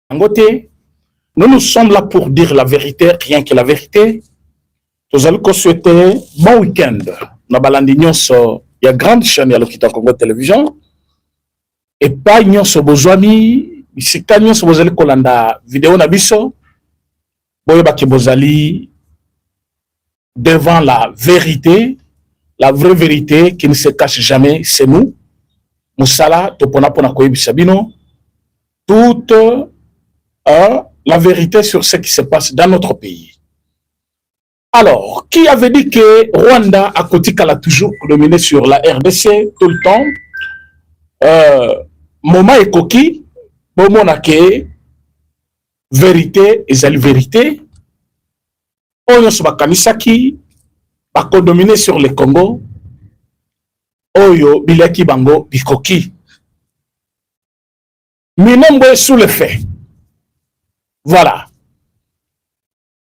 Angote, nous sommes là pour dire la vérité, rien que la vérité. Nous allons souhaiter bon week-end. Nous avons il y a grande chaîne à l'Okita Congo Télévision. Et pas nous sommes besoin ici quand nous sommes besoin kolanda vidéo na biso. Boyeba ki bozali devant la vérité, la vraie vérité qui ne se cache jamais, c'est nous. Musala topona pona koyebisa bino toute la vérité sur ce qui se passe dans notre pays. Alors, qui avait dit que Rwanda a Kotikala toujours dominé sur la RDC tout le temps? Moma et Koki, Bomonake, vérité et la vérité. Oyo Sobakanisaki, Bako dominé sur le Congo. Oyo Bilaki Bango Bikoki. Minombo sous le fait. Voilà.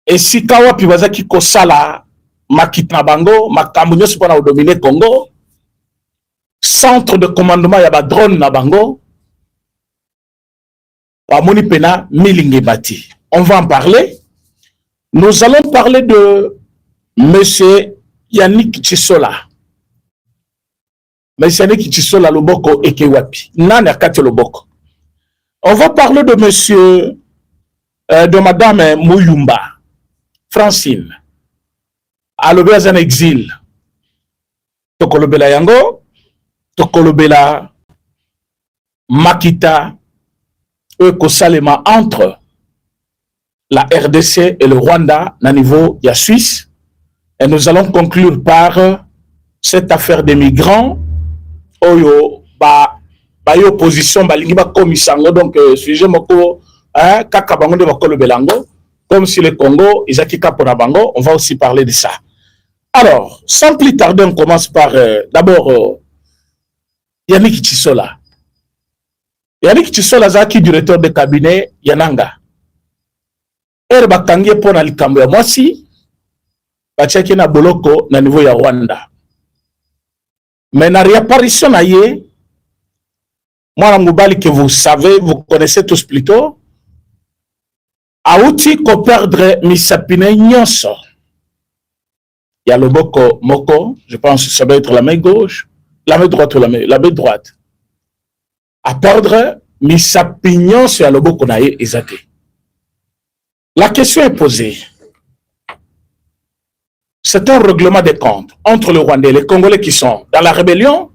Et si Kawa Pibazaki Kosala, Makitna Bango, Makamunyo Supana dominer Congo, centre de commandement Yaba drone na Bango, Pamoni Pena Milingebati. On va en parler. Nous allons parler de M. Yannick Chisola. M. Yannick Chisola Loboko Ekewapi. Nana Kate Loboko. On va parler de monsieur, de madame Mouyumba. Francine, alobé en exil, Tokolobela Yango, Tokolobela Makita, Salema entre la RDC et le Rwanda, à niveau de la Suisse. Et nous allons conclure par cette affaire des migrants. Oyo, opposition, lingiba komisango, donc, sujet moko, kakabango de Bakolobelango. Comme si le Congo, Isakika Ponabango, on va aussi parler de ça. Alors, sans plus tarder, on commence par d'abord Yannick Chisola. Yannick Chisola, Zaki, directeur de cabinet Yananga. Bakangie pour na likambo ya mwasi, bachaki na boloko na niveau ya Rwanda. Mais na réapparition na ye, moi mobali que vous savez, vous connaissez tous plutôt, Aouti ko perdre misapine nyonso. Il y a le boko moko, je pense que ça doit être la main gauche, la main droite ou la main droite. À perdre misapine nyonso, il y a le boko nae ezate. La question est posée. C'est un règlement des comptes entre le Rwandais et les Congolais qui sont dans la rébellion.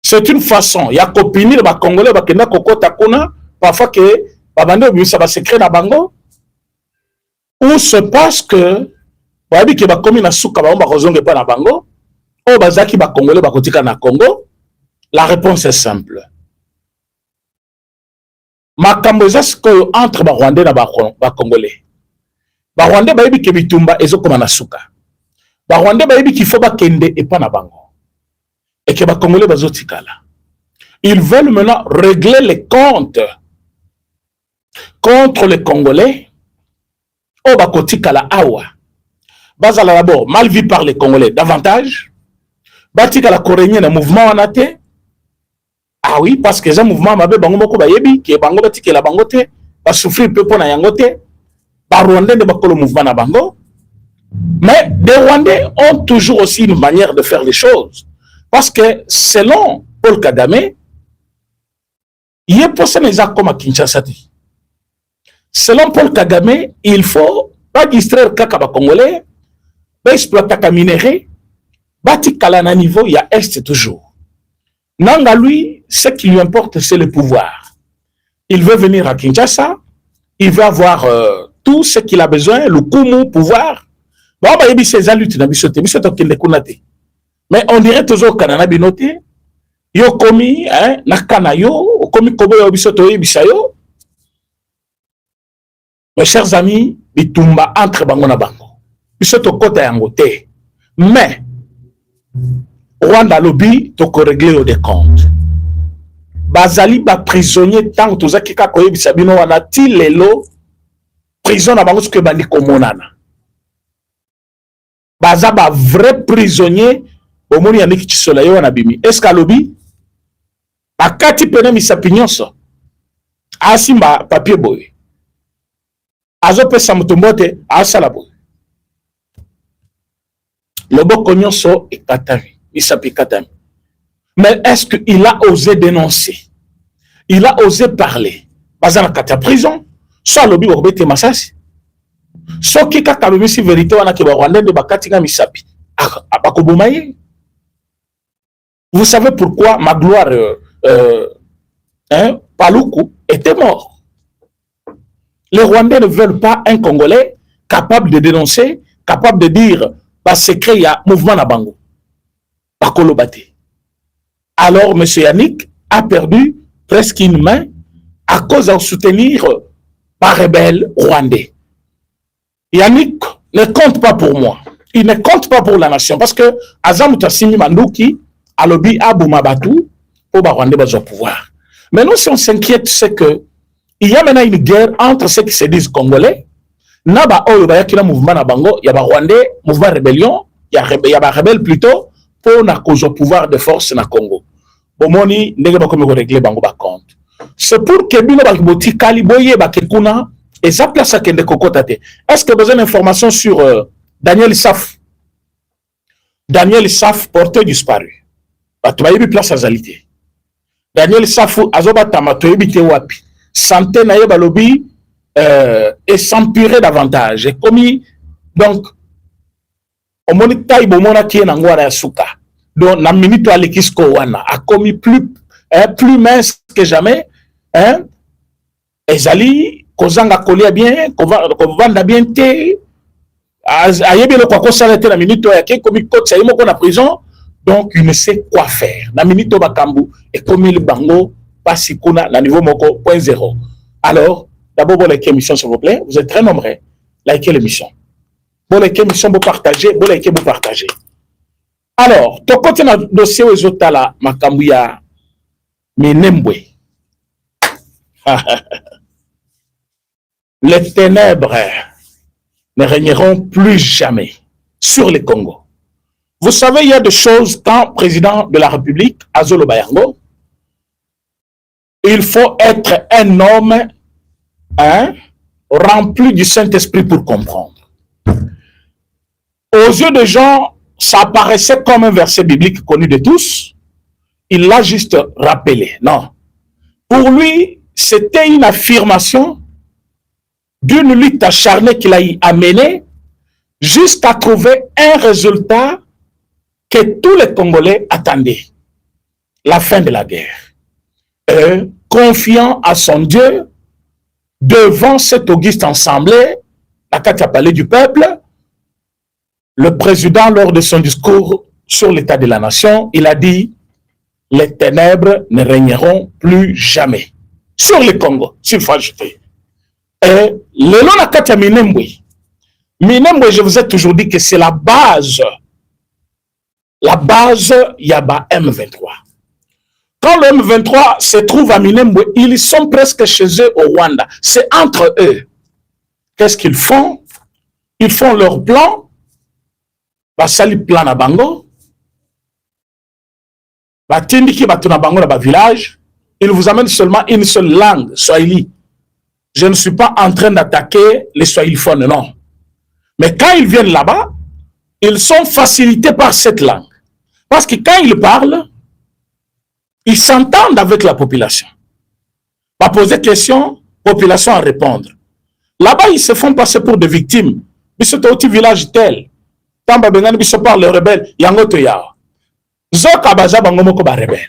C'est une façon, il y a copini le Congolais bakenda kokota kuna parfois que ça va se créer dans Bango. Où se passe que Babi qui va commis na souka ba rozonge pas na Bango, o bazaki ba Congolais ba kotika na Congo. La réponse est simple. Makambo ezasko entre ba Rwandais na ba Congolais. Ba Rwandais ba yebi ke bitumba ezokoma na souka. Ba Rwandais ba yebi qu'il faut ba kende et pas na Bango. Et que ba Congolais bazotikala. Ils veulent maintenant régler les comptes contre les Congolais, au Bakotika la Awa. Bazala d'abord, mal vu par les Congolais, davantage. Batika la Coréenne, un mouvement en athée. Ah oui, parce que ce mouvement m'a bango moko bayebi, qui est bango batika la bangote, va souffrir peu pour na yangote, par Rwandais de bakolo mouvement na bango. Mais les Rwandais ont toujours aussi une manière de faire les choses. Parce que selon Paul Kagame, il est posé les actes comme à Kinshasa. Selon Paul Kagame, il faut pas distraire Kakaba Congolais, pas exploiter la minerai, bâtir Kalana niveau, il y a Est toujours. Nanga lui, ce qui lui importe, c'est le pouvoir. Il veut venir à Kinshasa, il veut avoir tout ce qu'il a besoin, le Kumu, pouvoir. Bon, bah, il y a ses luttes, mais on dirait toujours Kanana Binote, yo komi, nakana yo, komi kobo yo bisoto yo bisayo. Mes chers amis, bitumba entre bango na bango. Bisoto kota yangote. Mais, Rwanda lobby, toko régler des comptes. Bazali ba prisonnier tant que tozaki ka koyebi sabino wana ti lelo prison na bango que bandi komonana. Baza ba vrai prisonnier omoni Yannick Chisola yo wana bimi. Est-ce que lobby bakati pene misapinyoso asimba papier boy azopesa moto mbote asala boy loboko nyonso ekatami misapi ekatami. Mais est-ce qu'il a osé dénoncer? Il a osé parler. Baza na kati ya prison so alobi bakobete masasi soki kaka alobisi vérité wana ke barwandais nde bakati nga misapi bakoboma ye. Vous savez pourquoi Magloire Paluku était mort? Les Rwandais ne veulent pas un Congolais capable de dénoncer, capable de dire bah secret il y a mouvement na bango bakolo bate. Alors M. Yannick a perdu presque une main à cause de soutenir par rebelle rwandais. Yannick ne compte pas pour moi. Il ne compte pas pour la nation parce que Azam Tassimi Mandouki alobi abouma batou pour Rwandais bazo pouvoir. Mais nous, si on s'inquiète, c'est que il y a maintenant une guerre entre ceux qui se disent congolais. Naba oyo ba yakina mouvement na bango, il y a ba Rwandais, mouvement rébellion, il y a ba rebelle plutôt pour na cause au pouvoir de force na Congo. Bomoni ndenge ba comme régler bango ba compte. C'est pour que bino ba boti kaliboye ba kekuna et ça place à kende kokotate. Est-ce que vous avez une information sur Daniel Saf? Daniel Saf porté disparu. Ba tu bayebi place à Zalité. Daniel Saf azoba tamatoyebi te wapi. Santé na yeba lobby et s'empirer davantage. Et commis donc au monita ibomona qui est nangwara ya suka. Donc na minute alekisko wana a commis plus mince que jamais hein. Ezali kozanga kolia bien kovanda bien te ayebi le kwa kosala te na minute ya ke commis coach ayimo ko na prison donc il ne sait quoi faire na minute bakambu et commis le bango passi kuna na niveau moko 0.0. Alors d'abord bon like émission s'il vous plaît, vous êtes très nombreux, likez l'émission. Bon like émission vous partagez, bon like vous partagez. Alors, to côté na dossier aux autres là makambu ya Minembwe. Les ténèbres ne régneront plus jamais sur le Congo. Vous savez, il y a des choses quand président de la République, Azolo Bayango, il faut être un homme rempli du Saint-Esprit pour comprendre. Aux yeux des gens, ça apparaissait comme un verset biblique connu de tous. Il l'a juste rappelé. Non. Pour lui, c'était une affirmation d'une lutte acharnée qu'il a amenée jusqu'à trouver un résultat que tous les Congolais attendaient. La fin de la guerre. Confiant à son Dieu, devant cette auguste assemblée, la Katia Palais du peuple, le président, lors de son discours sur l'état de la nation, il a dit « Les ténèbres ne régneront plus jamais. » Sur le Congo, s'il faut ajouter. Et le long de la Katia Minembwe, je vous ai toujours dit que c'est la base. La base, il y a M23. Quand le M23 se trouve à Minembwe, ils sont presque chez eux au Rwanda. C'est entre eux. Qu'est-ce qu'ils font? Ils font leur plan. Basali plan na bango. Batindiki batuna bango na ba village. Ils vous amènent seulement une seule langue, Swahili. Je ne suis pas en train d'attaquer les Swahiliphones, non. Mais quand ils viennent là-bas, ils sont facilités par cette langue. Parce que quand ils parlent, ils s'entendent avec la population. Pas poser des questions, population à répondre. Là-bas, ils se font passer pour des victimes. Ils sont au petit village tel. Tamba Bengani, ils sont par les rebelles. Yango Toyao. Zoka Baza Bangomoko ba rebelle.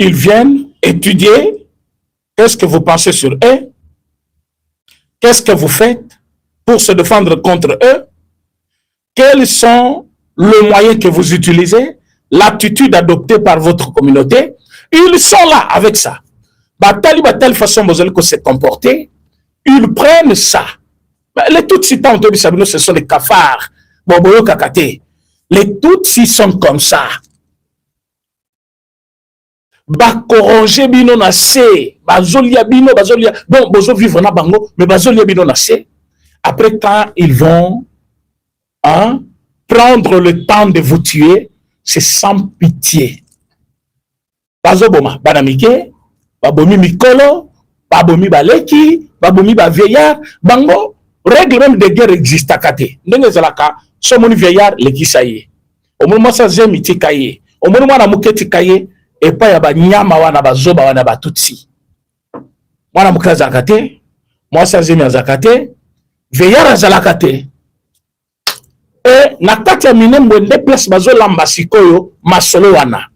Ils viennent étudier. Qu'est-ce que vous pensez sur eux? Qu'est-ce que vous faites pour se défendre contre eux? Quels sont les moyens que vous utilisez? L'attitude adoptée par votre communauté? Ils sont là avec ça. Batali telle façon vous allez se comporter. Ils prennent ça. Les Tutsis, ce sont les cafards. Boboyo Kakate. Les Tutsis sont comme ça. Bakoronger bino na se, bazolia bino, bazolia. Bon, bozo vivre na bango, mais bazolia bino na se. Après, quand ils vont prendre le temps de vous tuer, c'est sans pitié. Bazoboma, banamike, babomi mikolo, babomi baleki, babomi ba vieillard, bango, règle même de guerre existe à kate. Ndenge zalaka, so moni vieillard, leki saye. Au moment ça zemi tikaye. Au moment na muke tikaye, et pas ya ba nyama wana ba zoba wana ba tutsi. Mwana muke zakate, moi ça zemi zakate, vieillard zalakate. Et na kati ya Minembwe nde place bazo lamba sikoyo masolo wana.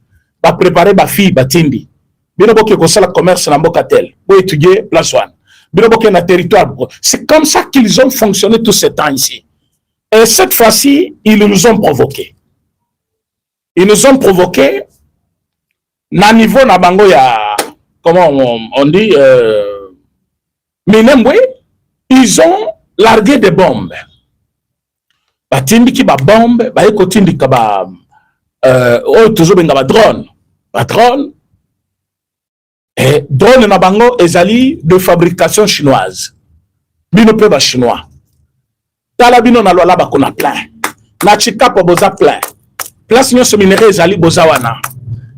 Ba préparer ba fille batindi. Bino boke ko sala commerce na mboka tel. Bo étudier place wana. Bino boke na territoire. C'est comme ça qu'ils ont fonctionné tout ce temps ici. Et cette fois-ci, ils nous ont provoqué. Ils nous ont provoqué na niveau na bango ya comment on dit Minembwe, ils ont largué des bombes. Batindi ki ba bombe, ba ekotindi ka ba toujours benga ba drone. Ba drone. Et drone na bango ezali de fabrication chinoise. Bino pe ba chinois. Tala bino na lola ba kona plein. Na Chikapa boza plein. Place nyo se minéraux ezali boza wana.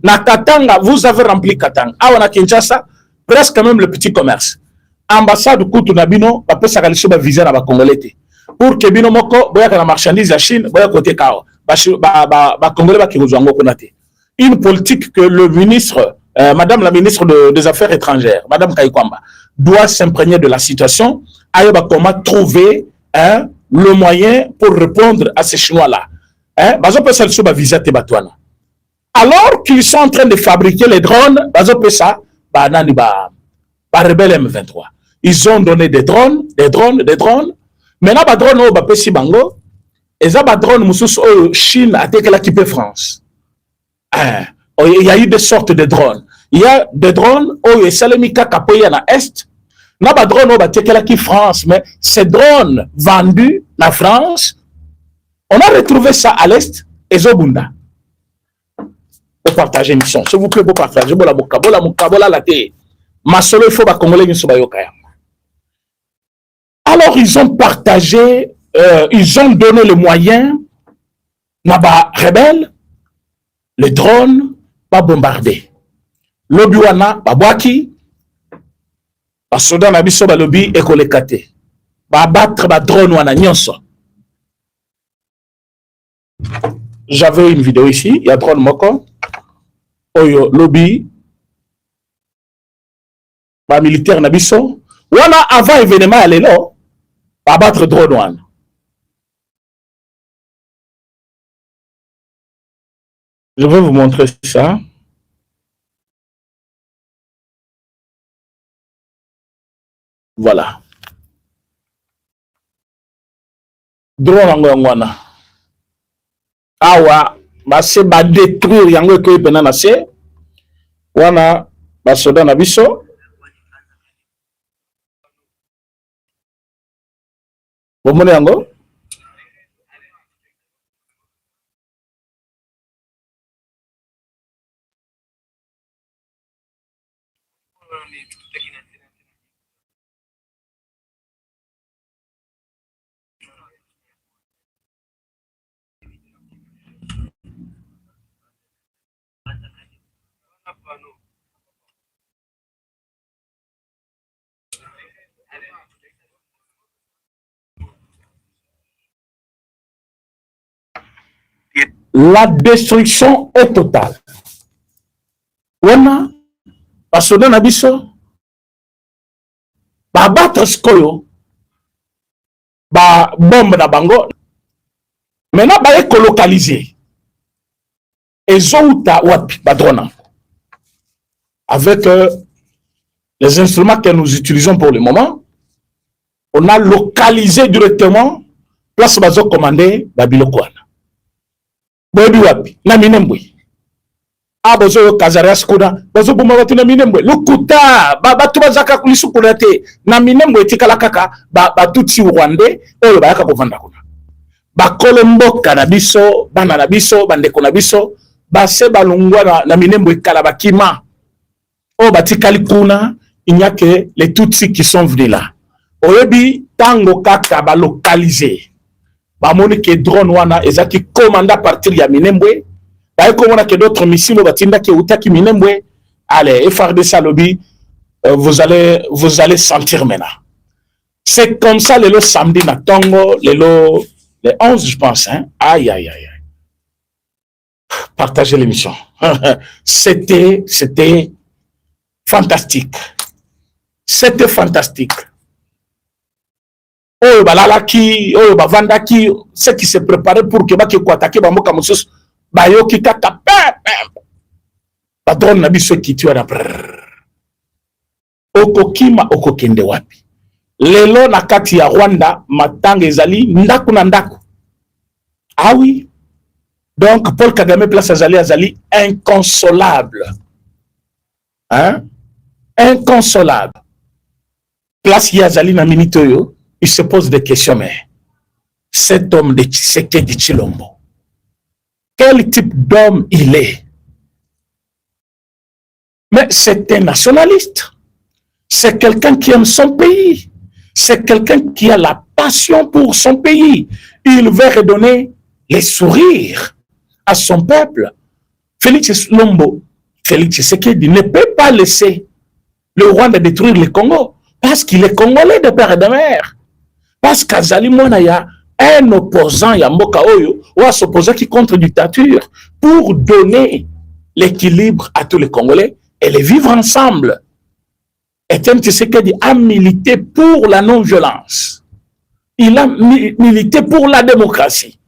Na Katanga, vous avez rempli Katanga. Awa na Kinshasa, presque même le petit commerce. Ambassade Koutou na bino, ba pesa kaliso ba visa na ba Congolais. Pour que bino moko boya kana marchandise à Chine boya côté kao ba congolais ba kirozwango konate. Une politique que le ministre madame la ministre des Affaires étrangères madame Kaikwamba doit s'imprégner de la situation ayoba comment trouver le moyen pour répondre à ces chinois là bazo pesa so ba visa te batwana alors qu'ils sont en train de fabriquer les drones bazo pesa ba nani ba rebelle M23 ils ont donné des drones. Maintenant, les drones au Bapesi Bango, et ça, les drones au Chine a été qui peut France. Il y a eu des sortes de drones. Il y a des drones au Salemika Kapoya na Est. Il y a des drones au Batekela qui France, mais ces drones vendus en France, on a retrouvé ça à l'Est et Zobunda. Pour partager mission. S'il vous plaît, pour partager. Bola mukabola la té. Masolo, il faut que les Congolais ne soient pas. Alors, ils ont partagé, ils ont donné les moyens, naba rebelles, les drones, pas bombardés. Lobby wana, ba boaki, ba soda na biso ba lobby ekolekate. Ba battre ba drone wana nyonso. J'avais une vidéo ici, il y a drone moko. Oyo lobby, ba militaire na biso. Wana avant événement à l'élo. Pas battre drone one. Je vais vous montrer ça. Voilà. Drone wana. Awa, ba se ba détruire yango ko pena na se. Wana ba soda na biso. Bomone yango la destruction est totale. Wana basoda na biso ba battre skoyo ba bombe na bango maintenant ba écolocaliser ezouta wapi ba drone avec les instruments que nous utilisons pour le moment. On a localisé directement place bazo commander ba biloko wana bobi wapi na Minembwe abozo Kazaras kuna bazo buma watu na Minembwe lukuta batu bazaka kulisukuna te na Minembwe etikala kaka batutsi Rwandais oyo bayaka kovanda kuna bakole mboka na biso bana na biso bandeko na biso base balungwa na Minembwe kala bakima o batikali kuna il n'y a que les Tutsis qui sont venus là oyebi tango kaka ba localiser bamoni ke drone wana ezaki commandé à partir ya Minembwe ba komona ke d'autres missiles batinda ke utaki Minembwe allez FARDC lobby vous allez sentir maintenant. C'est comme ça, le samedi, na Tongo, le 11, je pense. Hein? Aïe, aïe, aïe. Partagez l'émission. C'était fantastique. C'était fantastique. Oh, balalaki, oh, bavandaki, ceux qui se préparaient pour que baki attaquer bamoka musus, bayoki kaka, patron nabi ceux qui tuent na okokima okokende wapi. Lelo na kati ya Rwanda, matanga ezali ndaku na ndaku. Ah oui. Donc, Paul Kagame place azali inconsolable. Hein? Inconsolable. Place Yazali na minitoyo, il se pose des questions, mais cet homme de Tshisekedi Tshilombo, quel type d'homme il est? Mais c'est un nationaliste. C'est quelqu'un qui aime son pays. C'est quelqu'un qui a la passion pour son pays. Il veut redonner les sourires à son peuple. Félix Tshisekedi ne peut pas laisser le Rwanda détruire le Congo parce qu'il est congolais de père et de mère. Parce qu'Azali Mona y a un opposant, il y a Mboka Oyo, ou à s'opposer qui contre dictature pour donner l'équilibre à tous les Congolais et les vivre ensemble. Etienne Tshisekedi a milité pour la non-violence. Il a milité pour la démocratie.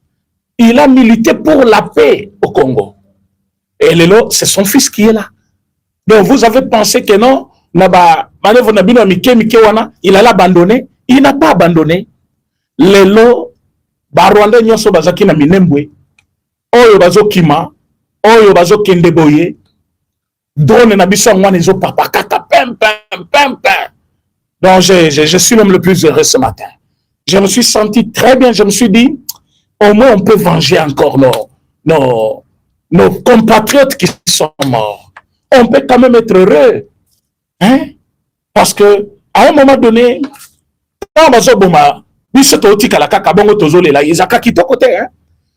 Il a milité pour la paix au Congo. Et Lelo, c'est son fils qui est là. Donc vous avez pensé que non, il allait abandonner. Il n'a pas abandonné. Lelo, Rwanda nyonso bazaki na minembwe. Oyo bazo kima, oyo bazo kendeboye. Drone na biso ngwana ezo papa kaka pem. Donc je suis même le plus heureux ce matin. Je me suis senti très bien. Je me suis dit, au moins on peut venger encore nos compatriotes qui sont morts. On peut quand même être heureux. Hein? Parce que à un moment donné, quand on va biso totika la kaka bongo tozole la izaka kitoko te, hein?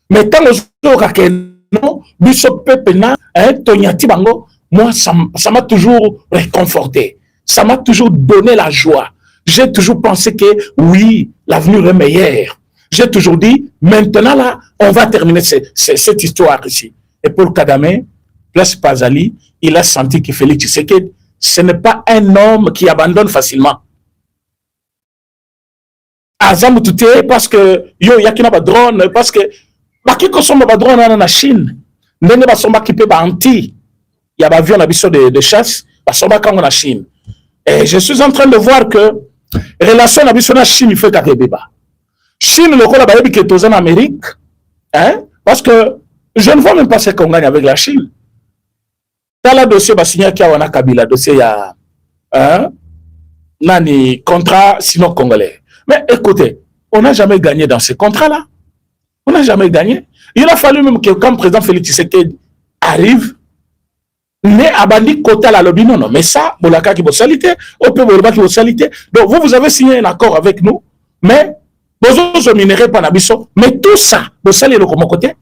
Mais tant que non biso pepe na tonyati bango, moi ça m'a toujours réconforté. Ça m'a toujours donné la joie. J'ai toujours pensé que oui, l'avenir est meilleur. J'ai toujours dit, maintenant là, on va terminer cette histoire ici. Et pour Kagame, Place Pazali, il a senti que Félix Tshisekedi, ce n'est pas un homme qui abandonne facilement. Azam tout parce que yo yakina ba drone parce que ba ki kosomba ba drone na Chine. Ndenge ba somba ki pe ba anti. Ya ba avion na biso de chasse, ba somba kango na Chine. Et je suis en train de voir que relation na biso na Chine il fait ka débat. Chine le kola ba yebi ke toza en Amérique, hein? Parce que je ne vois même pas ce qu'on gagne avec la Chine. Dans le dossier ba signé ki wana Kabila dossier ya nani contrat sinon congolais. Mais écoutez, on n'a jamais gagné dans ces contrats-là. On n'a jamais gagné. Il a fallu même que quand le président Félix Tshisekedi arrive, né à bandi côté la lobby, non, mais ça, bolaka qui bossalité, au peu bolaka qui bossalité. Donc vous avez signé un accord avec nous, mais vous minérez pas nabiso, mais tout ça, bossali le comment côté.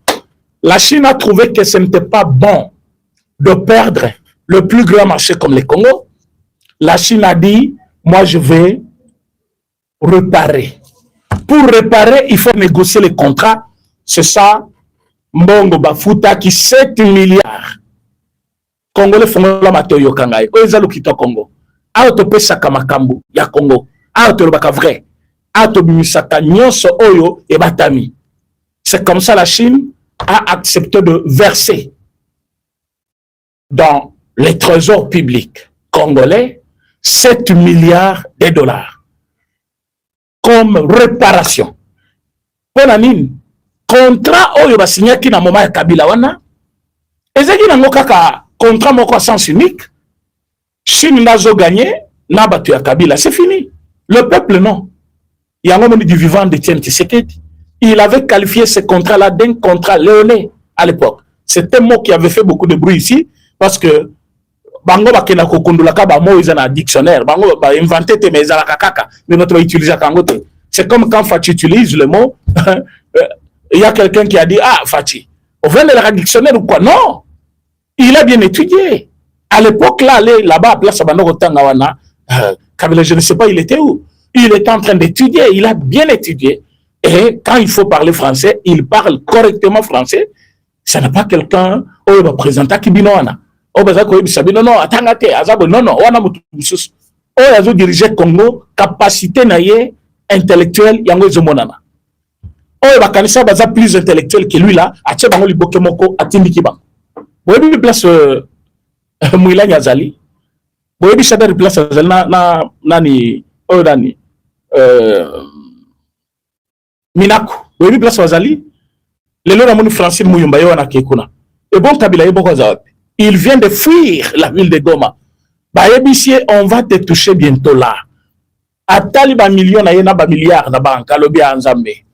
La Chine a trouvé que ce n'était pas bon de perdre le plus grand marché comme le Congo. La Chine a dit, moi je vais réparer. Pour réparer, il faut négocier les contrats. C'est ça, Mbongo Bafuta qui 7 milliards. Congolais font la matoyo kangai. Oeza lukito Congo. Auto pesaka makambu ya Congo. Auto le baka vrai. Auto bimisaka nyonso oyo et batami. C'est comme ça la Chine a accepté de verser dans les trésors publics congolais 7 milliards de dollars. Comme réparation. Pour anine, contrat oyo ba signaki na moment ya Kabila wana, ezaki nango kaka contrat moko à sens unique. Chine nazo gagné, na batu ya Kabila, c'est fini. Le peuple non. Il y a un homme du vivant d'Etienne Tshisekedi. Il avait qualifié ce contrat-là d'un contrat léoné à l'époque. C'est un mot qui avait fait beaucoup de bruit ici parce que bango bakena kokundulaka ba mo ils en dictionnaire bango ba inventé te mais ezala kaka mais notre utiliser kangote. C'est comme quand Fachi utilise le mot il y a quelqu'un qui a dit ah Fachi on vient de la dictionnaire ou quoi. Non, il a bien étudié à l'époque là là-bas place bango tanga wana Kabila, je ne sais pas, il était où? Il était en train d'étudier, il a bien étudié. Et quand il faut parler français, il parle correctement français. Ce n'est pas quelqu'un qui va présenter Kibinoana. Non, on a dirigé Congo, capacité intellectuelle, yango zomonana. On va kanisa baza plus intellectuel que lui là, a tché bango li bokemoko atindiki ba. Boyebi place Mouila Nyazali. Boyebi chadar place Azali na nani nani Minaku. Boyebi place Azali. Lelo na moni Francine Muyumba yo na kekuna. Et bon Kabila yo boko za. Il vient de fuir la ville de Goma. Bayebisie, on va te toucher bientôt là. Atali ba million na yena ba milliard na banka lobi anzambe.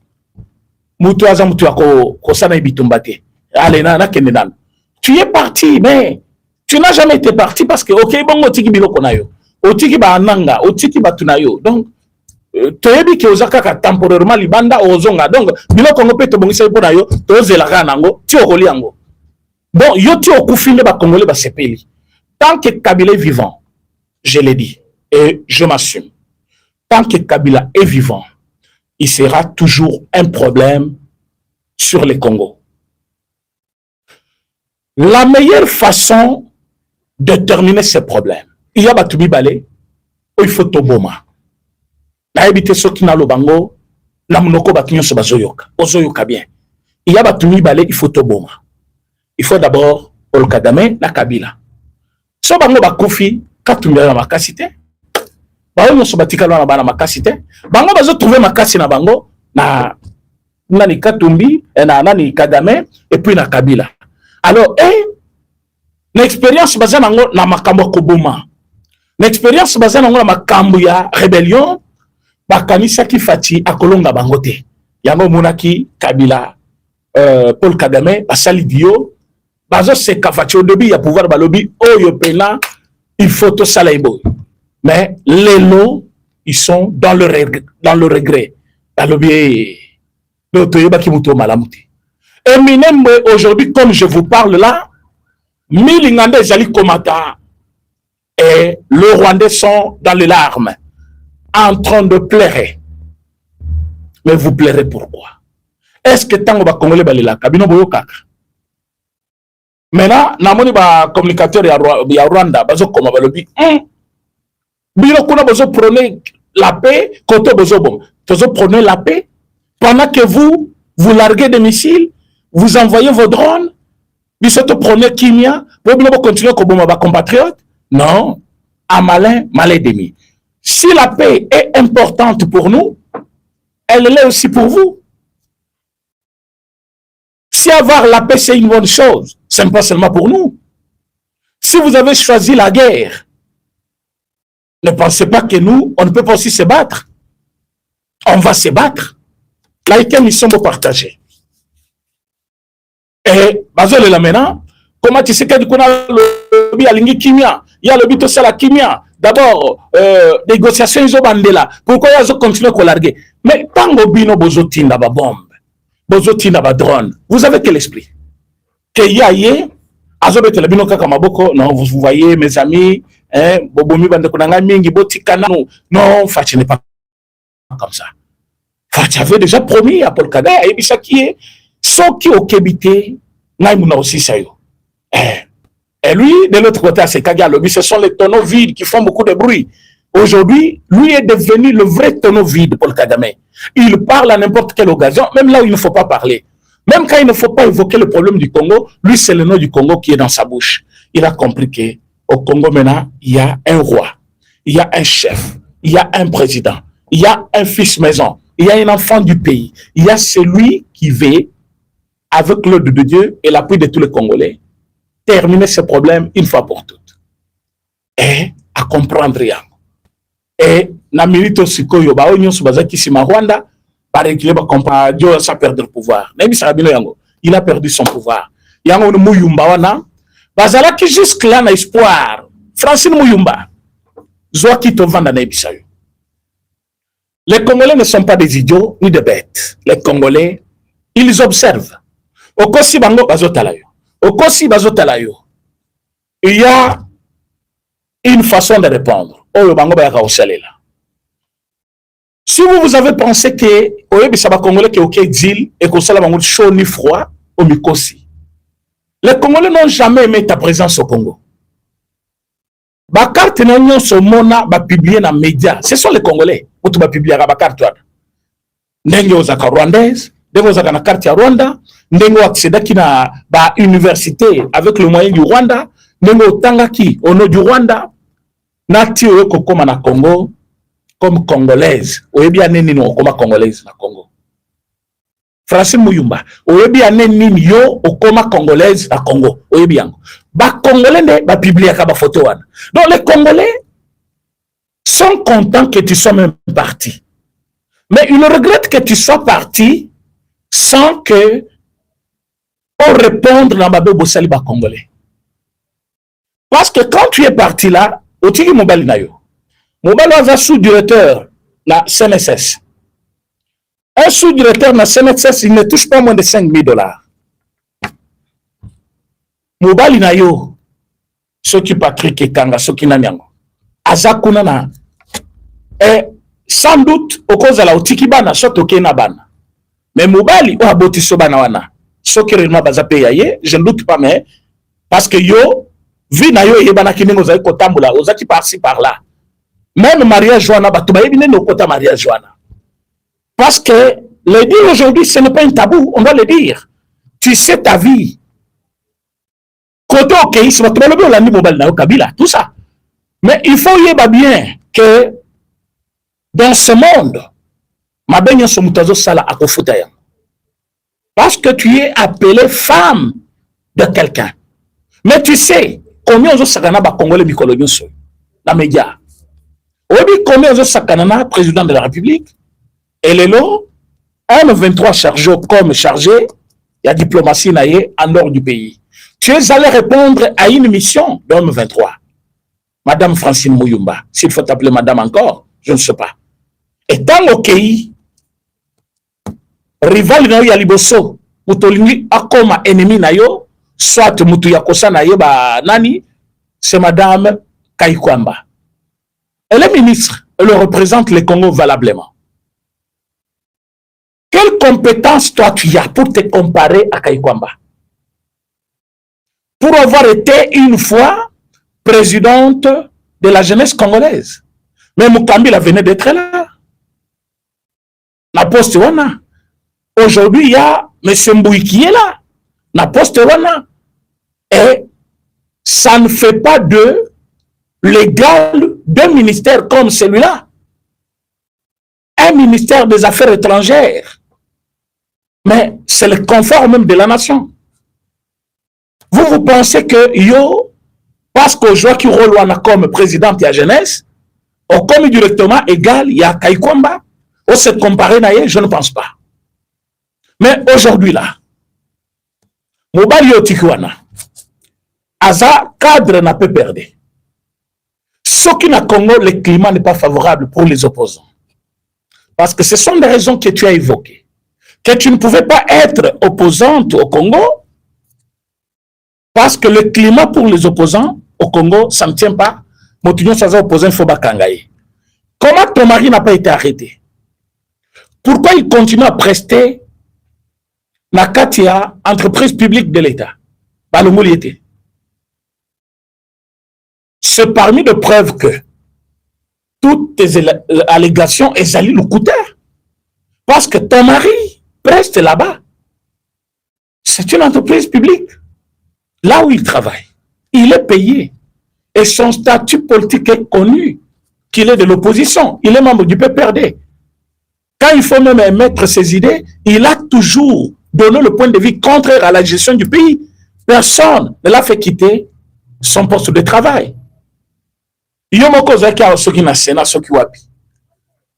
Mutu aza mutu ko sana ibitumbate. Allez na kende nan. Tu es parti mais tu n'as jamais été parti parce que OK bon otiki biloko na yo. Otiki ba ananga, otiki batunayo. Donc toyebi ke ozaka ka temporairement libanda ozonga. Donc biloko ngope to bongisa ipo na yo, to zelaka nango, ti okoli yango. Bon, yo ti okufinde ba Congolais ba sepeli. Tant que Kabila est vivant, je l'ai dit et je m'assume. Tant que Kabila est vivant, il sera toujours un problème sur le Congo. La meilleure façon de terminer ce problème, il y a Batumi Balé, il faut Toboma. Na ebite soki na lobango, na munoko bakinyo se bazoyoka. Ozoyoka bien. Il y a Batumi Balé, il faut Toboma. Il faut d'abord Paul Kagame na Kabila. So bango bakufi, Katumbi na makasite. Bango so batika na bana makasite. Bango bazo trouver makasi na bango na nani Katumbi na nani Kagame et puis na Kabila. Alors l'expérience basée na makambo koboma. L'expérience basée na makambo ya rébellion bakanisa ki fati akolonga bango te. Yango monaki Kabila Paul Kagame basali dio bazo se kafati au début ya pouvoir balobi oyo pena il faut to salaibo. Mais les lots ils sont dans le regret. Balobi l'otoyoba ki muto malamuti. Eminem aujourd'hui comme je vous parle là, Milingande Zali Komata et le Rwandais sont dans les larmes, en train de pleurer. Mais vous pleurez pourquoi? Est-ce que tant que va Congolais balila kabino boyo kaka? Maintenant, namoni ba communicateur ya Rwanda bazo koma balobi bino kuna bazo prôner la paix côté bazo bon. Bazo prôner la paix pendant que vous larguez des missiles, vous envoyez vos drones. Vous prenez Kimia, vous continuez comme vos compatriotes. Non, à malin demi. Si la paix est importante pour nous, elle l'est aussi pour vous. Si avoir la paix c'est une bonne chose, ce n'est pas seulement pour nous. Si vous avez choisi la guerre, ne pensez pas que nous, on ne peut pas aussi se battre. On va se battre. Là, ils sont partagés. Et bazole la maintenant, comment tu sais que du coup le lobby alingi kimia, il y a le but de la kimia. D'abord négociation ils ont bandé là. Pourquoi ils ont continué à larguer? Mais tant que bino bozotinda ba bombe, bozotinda ba drone, vous avez quel esprit? Que yaye azobe te la bino kaka maboko, non vous voyez mes amis, bobomi bande konanga mingi botikana non, Fachi n'est pas comme ça. Fachi avait déjà promis à Paul Kagame et bisa qui est ceux qui ont québité, aussi ça. Et lui, de l'autre côté, c'est Kagame. Ce sont les tonneaux vides qui font beaucoup de bruit. Aujourd'hui, lui est devenu le vrai tonneau vide pour le Kagame. Il parle à n'importe quelle occasion, même là où il ne faut pas parler. Même quand il ne faut pas évoquer le problème du Congo, lui, c'est le nom du Congo qui est dans sa bouche. Il a compris qu'au Congo, maintenant, il y a un roi, il y a un chef, il y a un président, il y a un fils maison, il y a un enfant du pays, il y a celui qui veut, avec l'ordre de Dieu et l'appui de tous les Congolais, terminer ce problème une fois pour toutes. Et à comprendre rien. Et na milito sikoyo ba onyo subazaki sima Rwanda par exemple comprendre Dieu ça perdre le pouvoir. Il a perdu son pouvoir. Yango no Muyumba wana bazala qui jusque là na espoir. Francine Muyumba zo ki to vanda na bisayo. Les Congolais ne sont pas des idiots ni des bêtes. Les Congolais, ils observent. Okosi bango bazotala yo. Okosi bazotala yo. Il y a une façon de répondre. Oh, bango ba yaka osalela. Si vous avez pensé que oyebi saba Congolais qui ok deal et que ça bango chaud ni froid au mikosi. Les Congolais n'ont jamais aimé ta présence au Congo. Ba carte n'ont so mona ba publier na média. Ce sont les Congolais qui ba publier ba carte wana. Ndenge ozaka rwandaise, ndenge ozaka na carte ya Rwanda, ndenge accéder ki na ba université avec le moyen du Rwanda, ndenge otanga ki au nom du Rwanda. Nati oyo kokoma na Congo comme congolaise. Oyebi aneni no okoma congolaise na Congo. Francine Muyumba, oyebi aneni yo okoma congolaise na Congo. Oyebi yango. Ba congolais ne ba publier ka ba photo wana. Donc les Congolais sont contents que tu sois même parti. Mais ils regrettent que tu sois parti sans que on réponde dans ma bosali ba congolais. Parce que quand tu es parti là, otiki mobali na yo. Mobali va sous-directeur la CNSS. Un sous-directeur na CNSS, il ne touche pas moins de 5 000 $. Mobali na yo, ce qui Patrick Ekanga, ce qui nanyango. Azakuna na. Et sans doute, au cause de la otiki bana, soto kena bana. Mais mobali, ou aboti sobana wana. Ce qui réellement bazape yaye, je ne doute pas, mais parce que yo, vi na yo yebana kinengo zayi kotambola, ozaki par-ci par-là. Même mariage joana, batuba yebine no kota mariage joana. Parce que le dire aujourd'hui, ce n'est pas un tabou, on doit le dire. Tu sais ta vie. Côté ok, c'est votre problème, on l'a mis mobile na yo Kabila, tout ça. Mais il faut yeba bien que dans ce monde, ma baigne son mutazo sala akofuta yang. Parce que tu es appelée femme de quelqu'un. Mais tu sais, combien on sakana ba Congolais bikolonyo so na média. Obi combien on sakana président de la République et le lot M23 chargé comme chargé, il y a diplomatie naie en dehors du pays. Tu es allé répondre à une mission de M23. Madame Francine Muyumba, s'il faut t'appeler madame encore, je ne sais pas. Et dans le pays, rival na yo ya liboso, mutolingi akoma ennemi na yo, soit mutu ya kosa na yo ba nani, c'est madame Kaikwamba. Elle est ministre, elle représente le Congo valablement. Quelle compétence toi tu as pour te comparer à Kaikwamba? Pour avoir été une fois présidente de la jeunesse congolaise. Mais Mukambila venait d'être là. La poste wana. Aujourd'hui, il y a M. Mbouy qui est là. La poste wana. Et ça ne fait pas de l'égal d'un ministère comme celui-là. Un ministère des Affaires étrangères. Mais c'est le confort même de la nation. Vous pensez que yo, parce que je qui rôle comme présidente de la jeunesse, ou comme directement égal, il y a Kaikwamba, ou se comparer naïe, je ne pense pas. Mais aujourd'hui là, Mobali Otikwana, Aza cadre n'a pas perdu. Ce qui n'a Congo, le climat n'est pas favorable pour les opposants. Parce que ce sont des raisons que tu as évoquées. Que tu ne pouvais pas être opposante au Congo, parce que le climat pour les opposants au Congo, ça ne tient pas. Motignon Saza opposant Foba Kangaye. Comment ton mari n'a pas été arrêté? Pourquoi il continue à prester la Katia, entreprise publique de l'État? C'est parmi de preuves que toutes tes allégations est allées le coûter. Parce que ton mari preste là-bas. C'est une entreprise publique. Là où il travaille, il est payé. Et son statut politique est connu, qu'il est de l'opposition. Il est membre du PPRD. Quand il faut même émettre ses idées, il a toujours donné le point de vue contraire à la gestion du pays. Personne ne l'a fait quitter son poste de travail.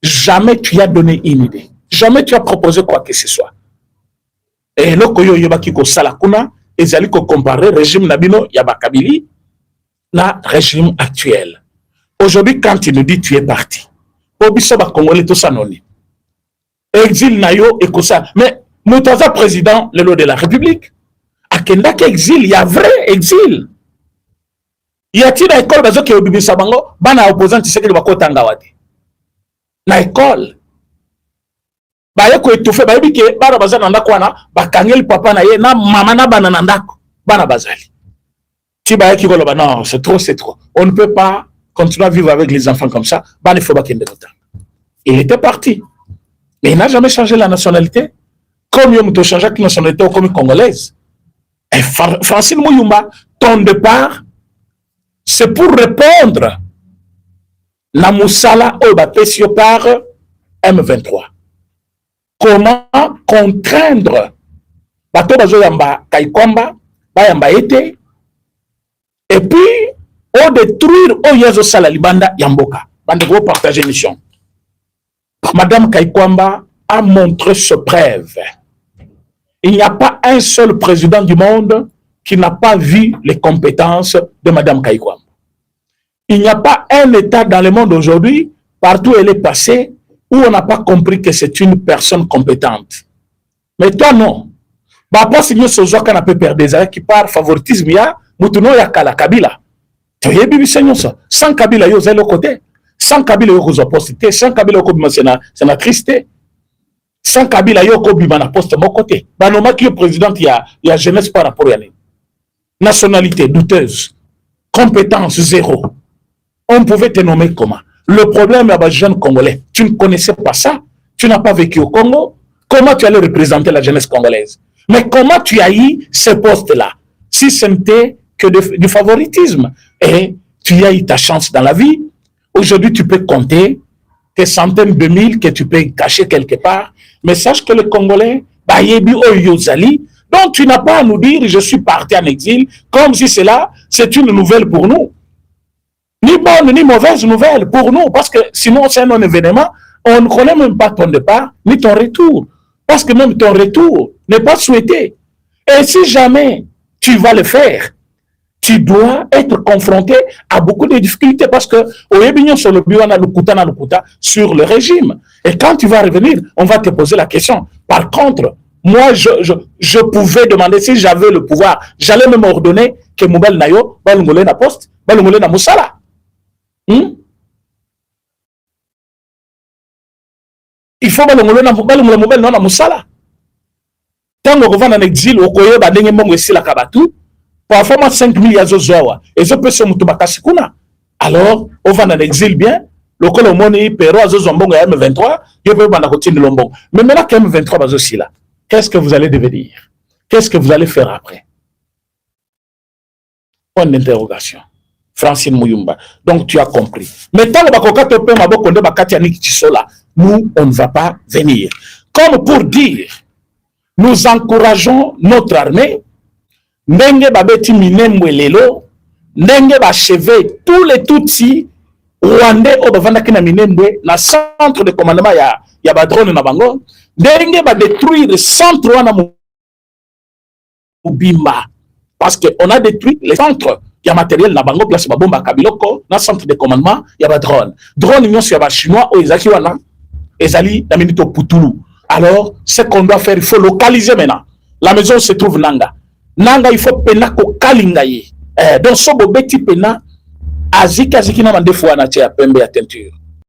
Jamais tu as donné une idée. Jamais tu as proposé quoi que ce soit. Et là, ils allaient comparer le régime Nabino Yabakabili na régime actuel. Aujourd'hui, quand tu nous dis tu es parti, Congolais tout ça non. Exil Nayo et ça. Mais nous sommes président de la République. À Kendaka exil, il y a vrai exil. y a-t-il une école bazo ke obibisa bango bana opposant Tshisekedi bakotanga wate na école baye ko étouffer bayebi ke bana baza na ndako wana bakangeli papa na ye na mama na bana na ndako bana bazali ti baye ki koloba non c'est trop on ne peut pas continuer à vivre avec les enfants comme ça bana faut bakende lota il était parti mais il n'a jamais changé la nationalité comme il a changé la nationalité comme congolaise. Et Francine Muyumba, ton départ, c'est pour répondre na Moussala Obapesio par M23. Comment contraindre Bato Bazo Yamba Kaikwamba, Bayamba Ete, et puis au détruire Oyezo Salalibanda Yamboka. Bande gros partager mission. Madame Kaikwamba a montré ce preuve. Il n'y a pas un seul président du monde qui n'a pas vu les compétences de Madame Kaikwamba. Il n'y a pas un État dans le monde aujourd'hui, partout où elle est passée, où on n'a pas compris que c'est une personne compétente. Mais toi, non. Bah, si nous sommes qu'on a pu perdre des années qui par favoritisme, il y a Moutuno Yakala Kabila. Tu as vu, sans Kabila, il y a le côté. Sans Kabila, il y a posté. Sans Kabila, c'est la tristesse. Sans Kabila, il y a un poste de mon côté. Banoma qui est président, il y a jeunesse par rapport à lui. Nationalité douteuse. Compétence zéro. On pouvait te nommer comment? Le problème est jeune Congolais. Tu ne connaissais pas ça. Tu n'as pas vécu au Congo. Comment tu allais représenter la jeunesse congolaise? Mais comment tu as eu ce poste-là? Si ce n'était que du favoritisme. Et tu as eu ta chance dans la vie. Aujourd'hui, tu peux compter tes centaines de mille que tu peux cacher quelque part. Mais sache que le Congolais, donc tu n'as pas à nous dire je suis parti en exil, comme si cela, c'est une nouvelle pour nous. Ni bonne ni mauvaise nouvelle pour nous, parce que sinon c'est un non-événement, on ne connaît même pas ton départ, ni ton retour. Parce que même ton retour n'est pas souhaité. Et si jamais tu vas le faire, tu dois être confronté à beaucoup de difficultés parce que sur le régime. Et quand tu vas revenir, on va te poser la question. Par contre, moi, je pouvais demander, si j'avais le pouvoir, j'allais même ordonner que Moubel Nayo, Balungole na poste, Balungole na Moussala. Il faut Balungole na Moubel na Moussala. Tant qu'on va en exil, au Koyo, Badenge Mongo ici la Kabatou, parfois 5 000 Yazozoa, et je peux se Moutubakasikuna. Alors, on va en exil bien, le Colomoni, Pero, Azozombongo et M23, je peux pas continuer Lombong. Mais maintenant qu'M23 va aussi là, qu'est-ce que vous allez devenir? Qu'est-ce que vous allez faire après? Point d'interrogation. Francine Muyumba. Donc tu as compris. Mais tant que nous, on ne va pas venir. Comme pour dire, nous encourageons notre armée, ndenge babeti minemwe lelo, ndenge bacheve tous les Tutsis rwandais au bavandaki na minembwe na centre de commandement ya badrone na bango, ndenge ba détruire le centre wana Mubimba parce que on a détruit les centres ya matériel na bango place babomba kabiloko na centre de commandement ya badrone nyonso ya ba chinois o ezaki wana ezali na minito putulu. Alors ce qu'on doit faire, il faut localiser maintenant. La maison se trouve Nanga. Nanga, il faut pena ko kalingaye. Donc, so bobeti pena, aziki na mandefo anache ya pembe ya teinture.